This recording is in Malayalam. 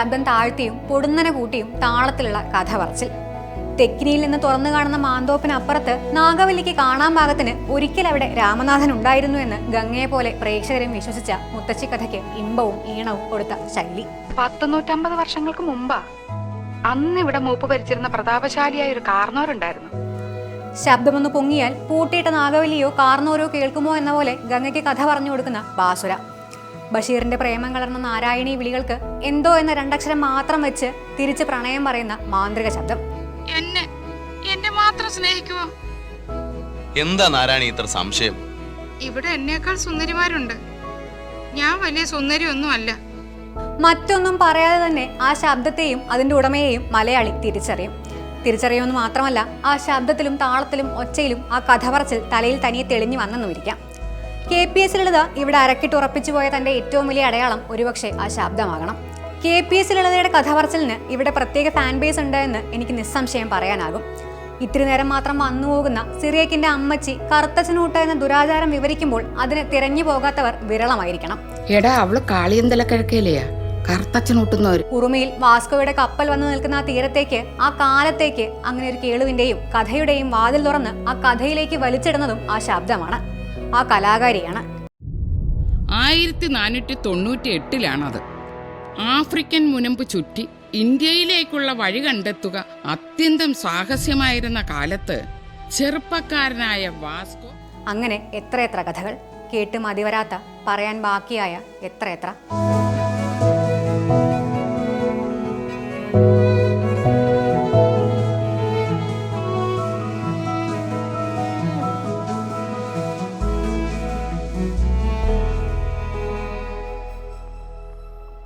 ശബ്ദം താഴ്ത്തിയും പൊടുന്നനെ കൂട്ടിയും താളത്തിലുള്ള കഥ പറച്ചിൽ. തെക്കിനിയിൽ നിന്ന് തുറന്നു കാണുന്ന മാന്തോപ്പിനപ്പുറത്ത് നാഗവല്ലിക്ക് കാണാൻ പാകത്തിന് ഒരിക്കൽ അവിടെ രാമനാഥൻ ഉണ്ടായിരുന്നു എന്ന് ഗംഗയെ പോലെ പ്രേക്ഷകരും വിശ്വസിച്ച മുത്തശ്ശി കഥയ്ക്ക് ഇമ്പവും ഈണവും കൊടുത്ത ശൈലി. 150 വർഷങ്ങൾക്ക് മുമ്പാ അന്ന് ഇവിടെ മൂപ്പ് ഭരിച്ചിരുന്ന പ്രതാപശാലിയായ ഒരു കാർന്നോരുണ്ടായിരുന്നു. ശബ്ദമൊന്ന് പൊങ്ങിയാൽ പൂട്ടിയിട്ട നാഗവല്ലിയോ കാർന്നോരോ കേൾക്കുമോ എന്ന പോലെ ഗംഗയ്ക്ക് കഥ പറഞ്ഞു കൊടുക്കുന്ന ബാസുര. ബഷീറിന്റെ പ്രേമം കലർന്ന നാരായണീ വിളികൾക്ക് എന്തോ എന്ന രണ്ടക്ഷരം മാത്രം വെച്ച് തിരിച്ച് പ്രണയം പറയുന്ന മാന്ത്രിക ശബ്ദം. എന്നെ മാത്രം സ്നേഹിക്കുവോ? എന്താ നാരായണി ഇത്ര സംശയം? ഇവിടെ എന്നേക്കാൾ സുന്ദരിമാരുണ്ട്. ഞാൻ വലിയ സുന്ദരിയൊന്നും അല്ല. മറ്റൊന്നും പറയാതെ തന്നെ ആ ശബ്ദത്തെയും അതിന്റെ ഉടമയെയും മലയാളി തിരിച്ചറിയുമെന്ന് മാത്രമല്ല, ആ ശബ്ദത്തിലും താളത്തിലും ഒച്ചയിലും ആ കഥ പറച്ചിൽ തലയിൽ തനിയെ തെളിഞ്ഞു വന്നെന്നുമിരിക്കാം. KPS ലളിത ഇവിടെ അരക്കിട്ടുറപ്പിച്ചു പോയ തന്റെ ഏറ്റവും വലിയ അടയാളം ഒരുപക്ഷെ ആ ശബ്ദമാകണം. KPS ലളിതയുടെ കഥ പറച്ചിലിന് ഇവിടെ പ്രത്യേക ഫാൻ ബേസ് ഉണ്ട് എന്ന് എനിക്ക് നിസ്സംശയം പറയാനാകും. ഇത്തിരി നേരം മാത്രം വന്നു പോകുന്ന സിറിയക്കിന്റെ അമ്മച്ചി കറുത്തച്ഛനൂട്ട എന്ന ദുരാചാരം വിവരിക്കുമ്പോൾ അതിന് തിരഞ്ഞു പോകാത്തവർ വിരളമായിരിക്കണം. എടാ, അവള് കാളിയന്തലക്കിഴക്കയിലെയാ കറുത്തച്ഛനൂട്ടുന്നവർ. ഉറുമിയിൽ വാസ്കോയുടെ കപ്പൽ വന്നു നിൽക്കുന്ന ആ തീരത്തേക്ക്, ആ കാലത്തേക്ക് അങ്ങനെ ഒരു കേളുവിന്റെയും കഥയുടെയും വാതിൽ തുറന്ന് ആ കഥയിലേക്ക് വലിച്ചിടുന്നതും ആ ശബ്ദമാണ്, ആ കലാകാരിയാണ്. 1498 ആഫ്രിക്കൻ മുനമ്പ് ചുറ്റി ഇന്ത്യയിലേക്കുള്ള വഴി കണ്ടെത്തുക അത്യന്തം സാഹസ്യമായിരുന്ന കാലത്ത് ചെറുപ്പക്കാരനായ വാസ്കോ. അങ്ങനെ എത്രയെത്ര കഥകൾ, കേട്ട് മതിവരാത്ത, പറയാൻ ബാക്കിയായ എത്രയെത്ര.